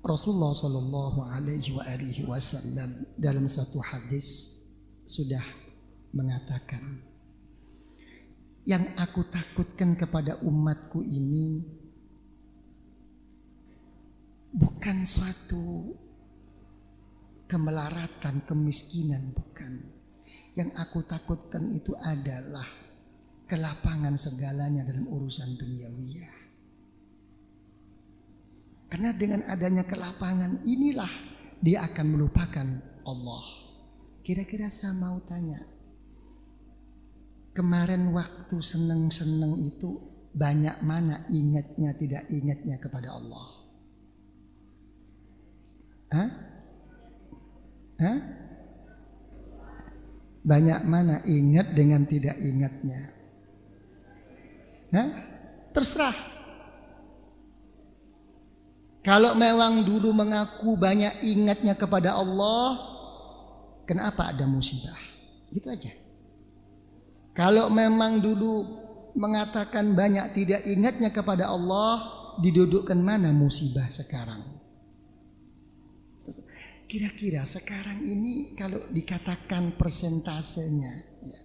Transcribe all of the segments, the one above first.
Rasulullah Shallallahu Alaihi Wasallam dalam satu hadis sudah mengatakan, yang aku takutkan kepada umatku ini bukan suatu kemelaratan, kemiskinan, bukan. Yang aku takutkan itu adalah kelapangan segalanya dalam urusan duniawiyah. Karena dengan adanya kelapangan inilah dia akan melupakan Allah. Kira-kira saya mau tanya, kemarin waktu seneng-seneng itu banyak mana ingatnya, tidak ingatnya kepada Allah? Hah? Hah? Banyak mana ingat dengan tidak ingatnya? Hah? Terserah. Kalau memang dulu mengaku banyak ingatnya kepada Allah, kenapa ada musibah? Gitu aja. Kalau memang dulu mengatakan banyak tidak ingatnya kepada Allah, didudukkan mana musibah sekarang? Kira-kira sekarang ini kalau dikatakan persentasenya, ya,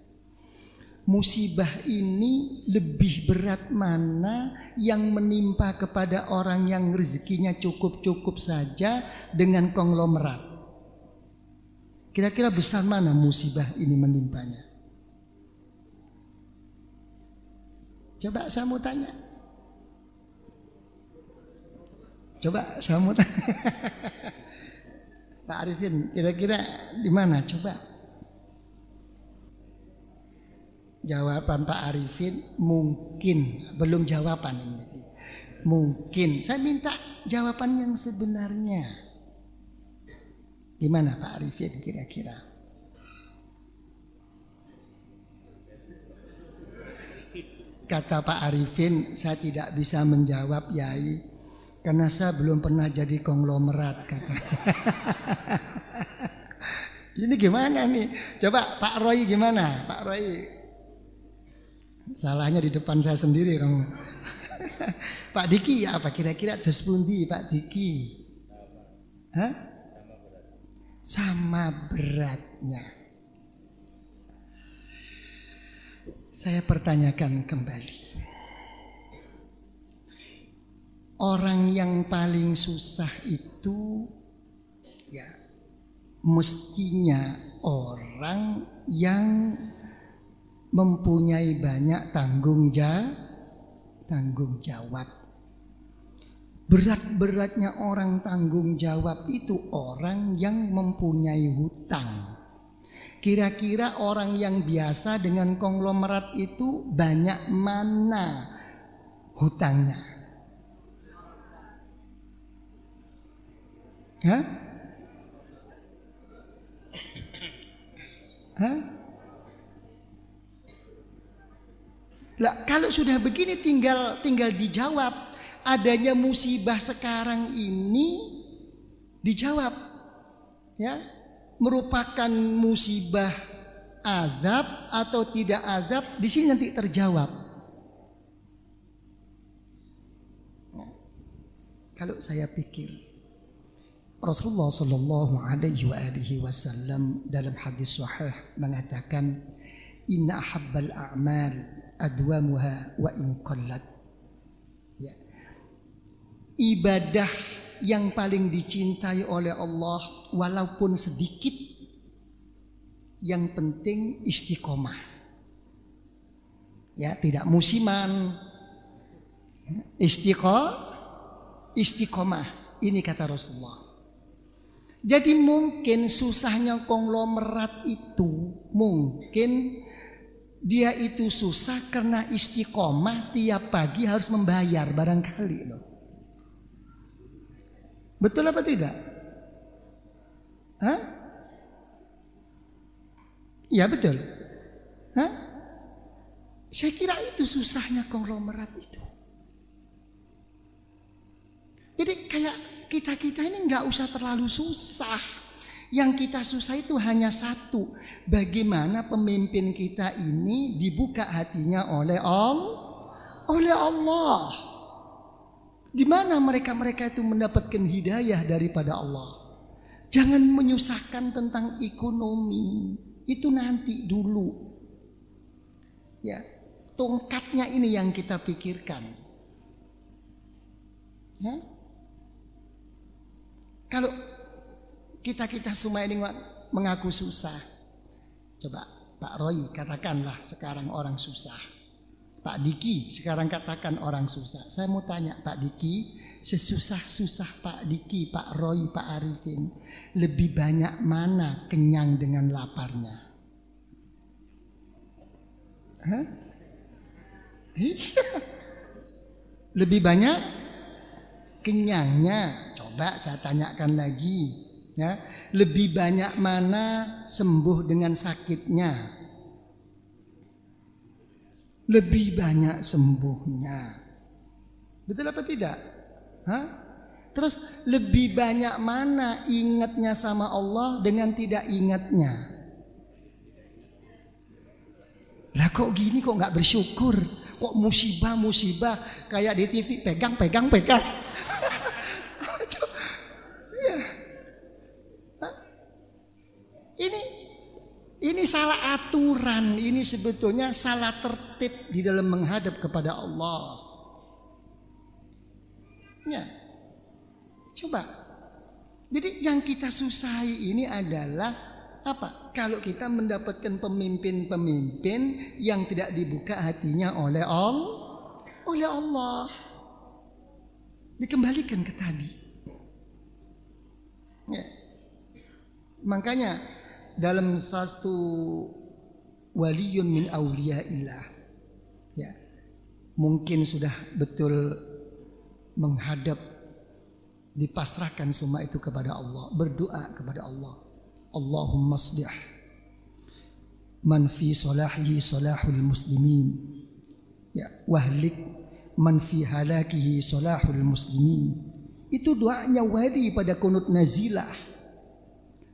musibah ini lebih berat mana yang menimpa kepada orang yang rezekinya cukup-cukup saja dengan konglomerat? Kira-kira besar mana musibah ini menimpanya? Coba saya mau tanya. Pak Arifin, kira-kira di mana? Coba. Jawaban Pak Arifin mungkin, belum jawaban ini. Mungkin. Saya minta jawaban yang sebenarnya. Gimana Pak Arifin kira-kira? Kata Pak Arifin, saya tidak bisa menjawab Yai, karena saya belum pernah jadi konglomerat, kata. Ini gimana nih? Coba Pak Roy gimana? Pak Roy, salahnya di depan saya sendiri kamu. Pak Diki ya apa kira-kira dos pundi Pak Diki? Hah? Sama beratnya. Saya pertanyakan kembali. Orang yang paling susah itu ya mestinya orang yang mempunyai banyak tanggung jawab. Berat-beratnya orang tanggung jawab itu orang yang mempunyai hutang. Kira-kira orang yang biasa dengan konglomerat itu banyak mana hutangnya? Hah? Hah? Lah, kalau sudah begini tinggal dijawab. Adanya musibah sekarang ini dijawab, ya. Merupakan musibah azab atau tidak azab, di sini nanti terjawab. Nah, kalau saya pikir Rasulullah Shallallahu Alaihi Wasallam dalam hadis sahih mengatakan, Inna ahabbal a'mal adwamuha wa in qallat. Ya. Ibadah yang paling dicintai oleh Allah walaupun sedikit, yang penting istiqomah. Ya, tidak musiman. Istiqomah. Ini kata Rasulullah. Jadi mungkin susahnya konglomerat itu, mungkin dia itu susah karena istiqomah tiap pagi harus membayar barangkali loh. Betul apa tidak? Hah? Ya betul. Hah? Saya kira itu susahnya konglomerat itu. Jadi kayak kita ini nggak usah terlalu susah. Yang kita susah itu hanya satu. Bagaimana pemimpin kita ini dibuka hatinya oleh Allah. Di mana mereka-mereka itu mendapatkan hidayah daripada Allah? Jangan menyusahkan tentang ekonomi. Itu nanti dulu. Ya, tongkatnya ini yang kita pikirkan. Ya? Kalau kita semua ini mengaku susah. Coba Pak Roy katakanlah sekarang orang susah. Pak Diki sekarang katakan orang susah. Saya mau tanya Pak Diki, sesusah-susah Pak Diki, Pak Roy, Pak Arifin, lebih banyak mana kenyang dengan laparnya? Hah? Lebih banyak kenyangnya. Coba saya tanyakan lagi, ya. Lebih banyak mana sembuh dengan sakitnya? Lebih banyak sembuhnya. Betul apa tidak? Hah? Terus lebih banyak mana ingatnya sama Allah dengan tidak ingatnya? Lah kok gini, kok nggak bersyukur? Kok musibah kayak di TV pegang. Ini salah aturan, ini sebetulnya salah tertib di dalam menghadap kepada Allah. Ya, coba. Jadi yang kita susahi ini adalah apa? Kalau kita mendapatkan pemimpin-pemimpin yang tidak dibuka hatinya oleh Allah, dikembalikan ke tadi. Ya. Makanya dalam satu waliyun min auliyaillah, ya, mungkin sudah betul menghadap, dipasrahkan semua itu kepada Allah, berdoa kepada Allah. Allahumma aslih man fi salahihi salahul muslimin, ya, wahlik man fi halakihi salahul muslimin. Itu doanya wali pada kunut nazilah.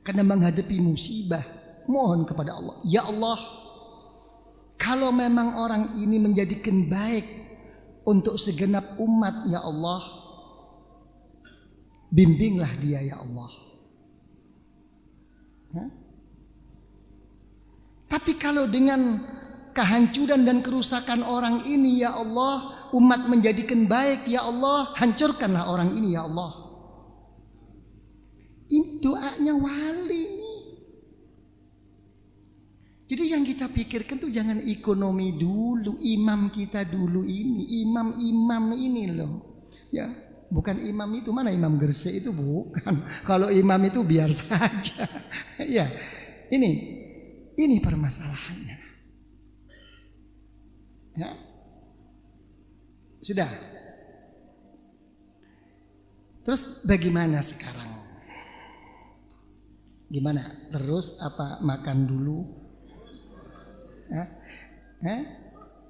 Karena menghadapi musibah, mohon kepada Allah, ya Allah, kalau memang orang ini menjadikan baik untuk segenap umat, ya Allah, bimbinglah dia, ya Allah. Hah? Tapi kalau dengan kehancuran dan kerusakan orang ini, ya Allah, umat menjadikan baik, ya Allah, hancurkanlah orang ini, ya Allah. Ini doanya wali nih. Jadi yang kita pikirkan tuh jangan ekonomi dulu, imam kita dulu ini, imam ini loh. Ya, bukan imam itu, mana imam Gresik itu, bukan. Kalau imam itu biar saja. Ya, ini permasalahannya. Ya. Sudah. Terus bagaimana sekarang? Gimana? Terus apa makan dulu?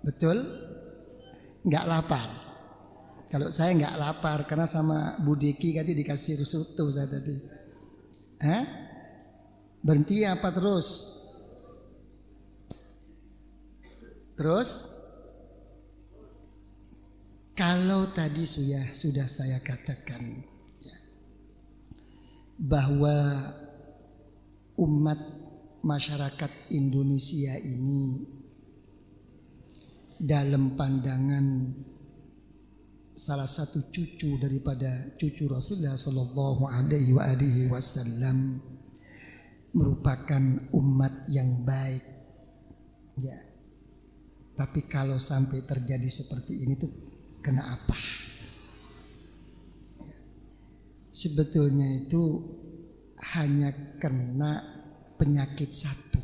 Betul? Nggak lapar. Kalau saya nggak lapar karena sama Bu Diki tadi dikasih risotto saya tadi. Berhenti apa terus? Terus? Kalau tadi sudah saya katakan, ya, bahwa umat masyarakat Indonesia ini dalam pandangan salah satu cucu daripada cucu Rasulullah Sallallahu Alaihi Wasallam merupakan umat yang baik. Ya. Tapi kalau sampai terjadi seperti ini tuh kenapa? Ya. Sebetulnya itu hanya karena penyakit satu.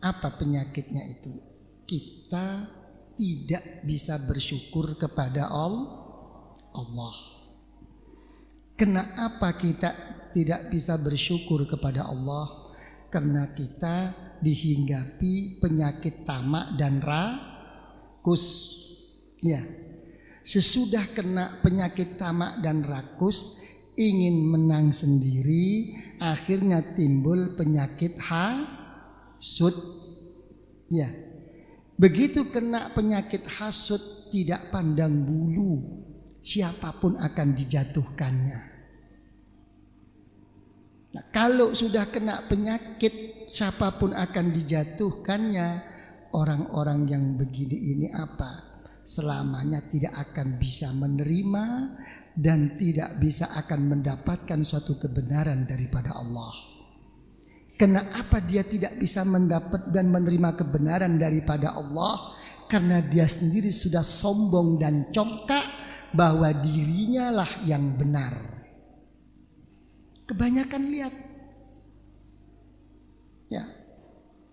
Apa penyakitnya itu? Kita tidak bisa bersyukur kepada Allah. Kenapa kita tidak bisa bersyukur kepada Allah? Karena kita dihinggapi penyakit tamak dan rakus. Ya, sesudah kena penyakit tamak dan rakus, ingin menang sendiri, akhirnya timbul penyakit hasud. Ya, Begitu kena penyakit hasud, tidak pandang bulu, siapapun akan dijatuhkannya. Nah, kalau sudah kena penyakit, siapapun akan dijatuhkannya. Orang-orang yang begini ini apa? Selamanya tidak akan bisa menerima dan tidak bisa akan mendapatkan suatu kebenaran daripada Allah. Kenapa dia tidak bisa mendapat dan menerima kebenaran daripada Allah? Karena dia sendiri sudah sombong dan congkak bahwa dirinya lah yang benar. Kebanyakan lihat, ya,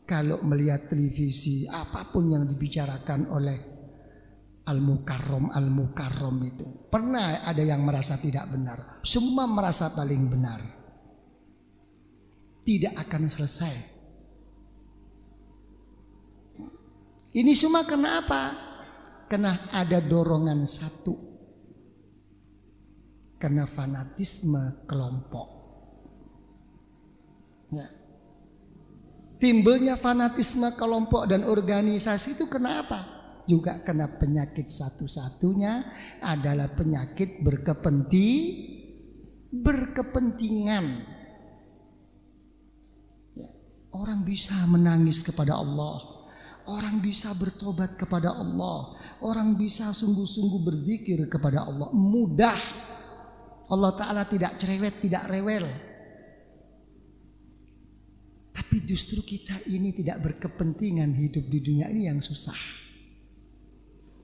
kalau melihat televisi, apapun yang dibicarakan oleh Al-Mukarram itu, pernah ada yang merasa tidak benar. Semua merasa paling benar. Tidak akan selesai. Ini semua kenapa? Karena ada dorongan satu. Karena fanatisme kelompok. Ya. Timbulnya fanatisme kelompok dan organisasi itu kenapa? Juga karena penyakit satu-satunya adalah penyakit berkepentingan. Orang bisa menangis kepada Allah, orang bisa bertobat kepada Allah, orang bisa sungguh-sungguh berzikir kepada Allah. Mudah. Allah Ta'ala tidak cerewet, tidak rewel. Tapi justru kita ini tidak berkepentingan hidup di dunia ini yang susah.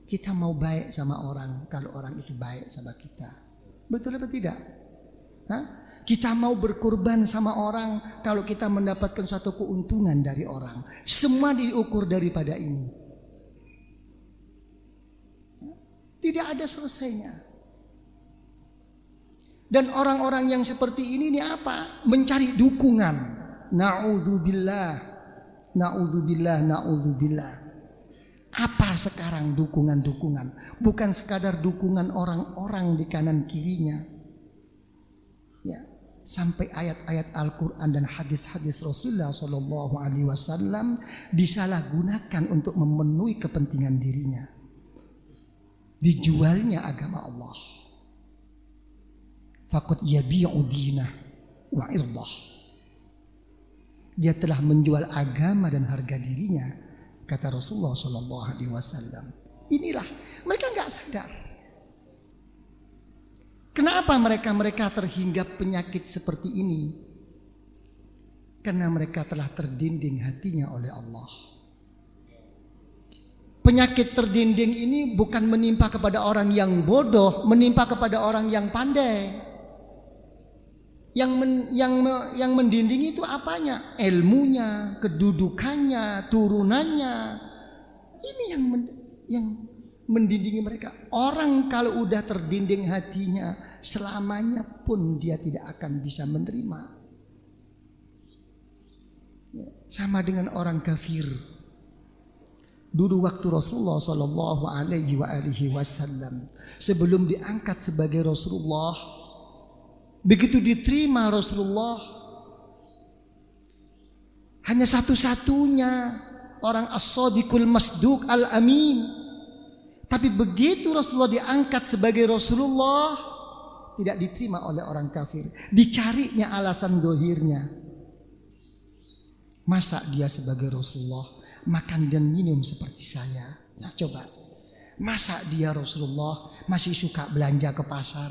Kita mau baik sama orang kalau orang itu baik sama kita. Betul apa tidak? Hah? Kita mau berkorban sama orang kalau kita mendapatkan suatu keuntungan dari orang. Semua diukur daripada ini. Tidak ada selesainya. Dan orang-orang yang seperti ini apa? Mencari dukungan. Na'udzubillah. Apa sekarang dukungan-dukungan? Bukan sekadar dukungan orang-orang di kanan kirinya. Ya. Sampai ayat-ayat Al-Quran dan hadis-hadis Rasulullah SAW disalahgunakan untuk memenuhi kepentingan dirinya. Dijualnya agama Allah. Faqad yabi'u dinah wa irdah. Dia telah menjual agama dan harga dirinya, kata Rasulullah SAW. Inilah mereka nggak sadar. Kenapa mereka terhinggap penyakit seperti ini? Karena mereka telah terdinding hatinya oleh Allah. Penyakit terdinding ini bukan menimpa kepada orang yang bodoh, menimpa kepada orang yang pandai. Yang mendinding itu apanya? Ilmunya, kedudukannya, turunannya. Ini yang mendindingi mereka. Orang kalau udah terdinding hatinya, selamanya pun dia tidak akan bisa menerima. Sama dengan orang kafir. Dulu waktu Rasulullah SAW sebelum diangkat sebagai Rasulullah, begitu diterima Rasulullah, hanya satu-satunya orang as-sadiqul masduq al-amin. Tapi begitu Rasulullah diangkat sebagai Rasulullah, tidak diterima oleh orang kafir. Dicarinya alasan dohirnya. Masa dia sebagai Rasulullah makan dan minum seperti saya? Nah coba. Masa dia Rasulullah masih suka belanja ke pasar?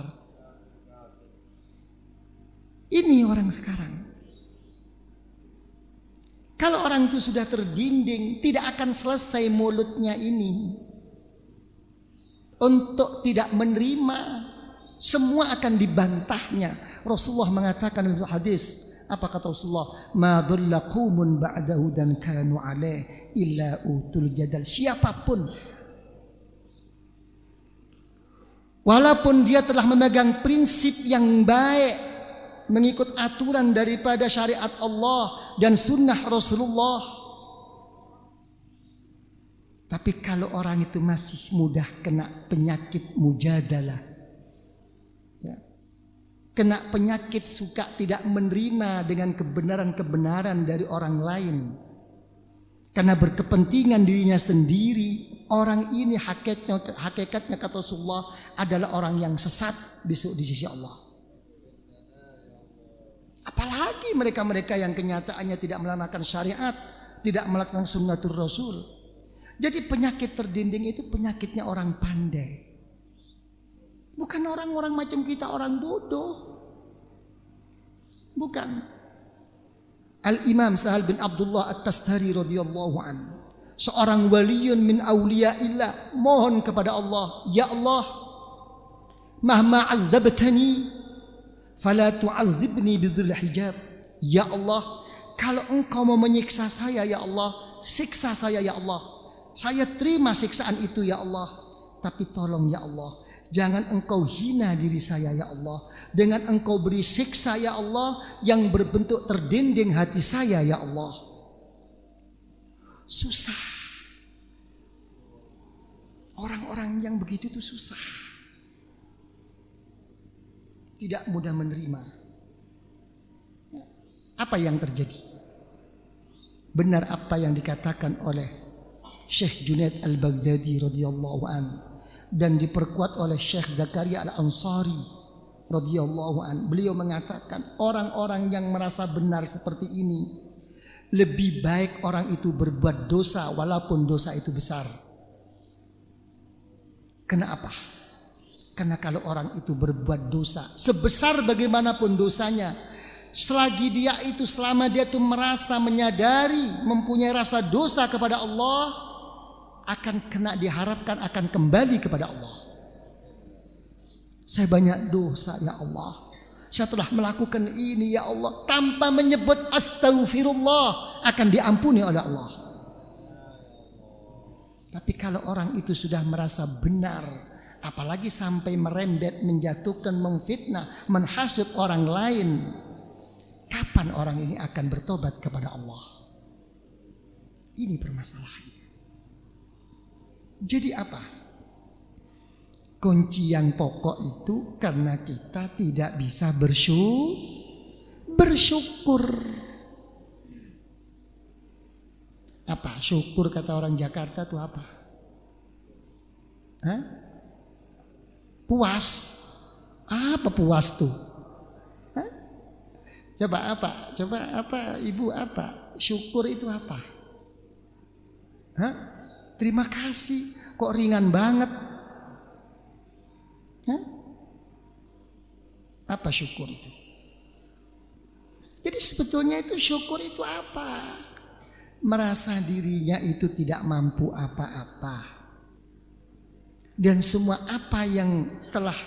Ini orang sekarang. Kalau orang itu sudah terdinding, tidak akan selesai mulutnya ini untuk tidak menerima. Semua akan dibantahnya. Rasulullah mengatakan dalam hadis, apa kata Rasulullah? Ma dhalla qaumun ba'dahu dan kanu alaih illa utul jadal. Siapapun, walaupun dia telah memegang prinsip yang baik, mengikut aturan daripada syariat Allah dan sunnah Rasulullah, tapi kalau orang itu masih mudah kena penyakit mujadalah, ya, kena penyakit suka tidak menerima dengan kebenaran-kebenaran dari orang lain, Karena berkepentingan dirinya sendiri. Orang ini hakikatnya kata Rasulullah adalah orang yang sesat besok di sisi Allah. Apalagi mereka-mereka yang kenyataannya tidak melaksanakan syariat, tidak melaksanakan sunnatul Rasul. Jadi penyakit terdinding itu penyakitnya orang pandai. Bukan orang-orang macam kita, orang bodoh. Bukan. Al-Imam Sahal bin Abdullah At-Tastari radhiyallahu anhu, seorang waliyun min awliyaillah, mohon kepada Allah, ya Allah, mahma 'adzabtani fala tu'adzibni bidzul hijab. Ya Allah, kalau engkau mau menyiksa saya ya Allah, siksa saya ya Allah. Saya terima siksaan itu ya Allah. Tapi tolong ya Allah, jangan engkau hina diri saya ya Allah, dengan engkau beri siksa ya Allah yang berbentuk terdinding hati saya ya Allah. Susah. Orang-orang yang begitu itu susah. Tidak mudah menerima. Apa yang terjadi? Benar apa yang dikatakan oleh Syekh Junaid Al-Baghdadi radhiyallahu an dan diperkuat oleh Syekh Zakaria Al-Ansari radhiyallahu an. Beliau mengatakan orang-orang yang merasa benar seperti ini, lebih baik orang itu berbuat dosa walaupun dosa itu besar. Kenapa? Karena kalau orang itu berbuat dosa, sebesar bagaimanapun dosanya, selagi dia itu, selama dia itu merasa menyadari, mempunyai rasa dosa kepada Allah, akan kena, diharapkan akan kembali kepada Allah. Saya banyak dosa ya Allah, saya telah melakukan ini ya Allah, tanpa menyebut astaghfirullah akan diampuni oleh Allah. Tapi kalau orang itu sudah merasa benar, apalagi sampai merembet, menjatuhkan, memfitnah, menghasut orang lain, kapan orang ini akan bertobat kepada Allah? Ini permasalahannya. Jadi apa? Kunci yang pokok itu karena kita tidak bisa bersyukur. Apa? Syukur kata orang Jakarta itu apa? Hah? Puas. Apa puas tuh? Hah? Coba apa? Coba apa? Ibu apa? Syukur itu apa? Hah? Terima kasih. Kok ringan banget? Hah? Apa syukur itu? Jadi sebetulnya itu syukur itu apa? Merasa dirinya itu tidak mampu apa-apa, dan semua apa yang telah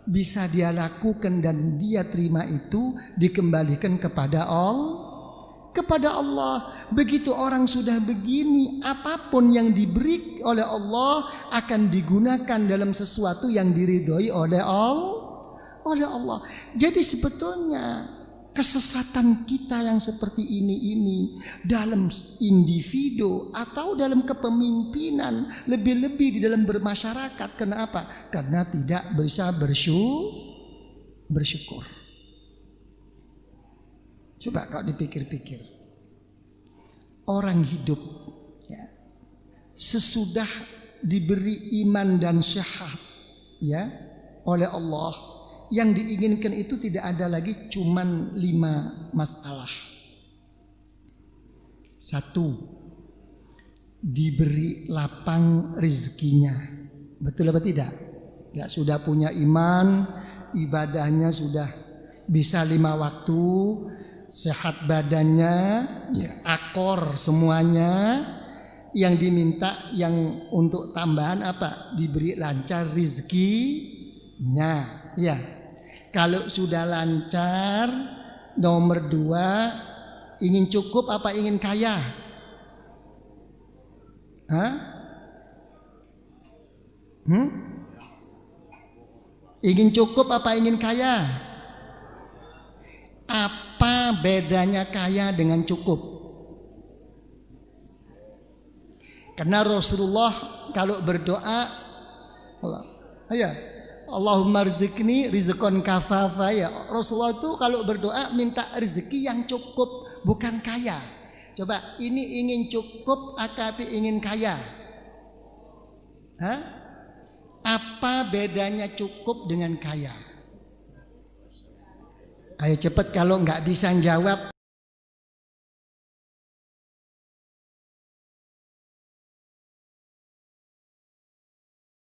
bisa dia lakukan dan dia terima itu dikembalikan kepada Allah. Begitu orang sudah begini, apapun yang diberi oleh Allah akan digunakan dalam sesuatu yang diridhoi oleh Allah. Jadi sebetulnya kesesatan kita yang seperti ini dalam individu atau dalam kepemimpinan, lebih-lebih di dalam bermasyarakat. Kenapa? Karena tidak bisa bersyukur. Coba kalau dipikir-pikir, orang hidup ya, sesudah diberi iman dan sehat ya oleh Allah, yang diinginkan itu tidak ada lagi cuman 5 masalah. 1, diberi lapang rezekinya. Betul apa tidak? Ya, sudah punya iman, ibadahnya sudah bisa 5 waktu, sehat badannya, ya, akor semuanya. Yang diminta yang untuk tambahan apa? Diberi lancar rezekinya. Ya, kalau sudah lancar, nomor 2, ingin cukup apa ingin kaya? Hah? Ingin cukup apa ingin kaya? Apa bedanya kaya dengan cukup? Karena Rasulullah kalau berdoa, Allahumma rizqni rizqan kafafa, ya. Rasulullah itu kalau berdoa minta rezeki yang cukup, bukan kaya. Coba, ini ingin cukup atau ingin kaya? Hah? Apa bedanya cukup dengan kaya? Ayo cepat, kalau nggak bisa jawab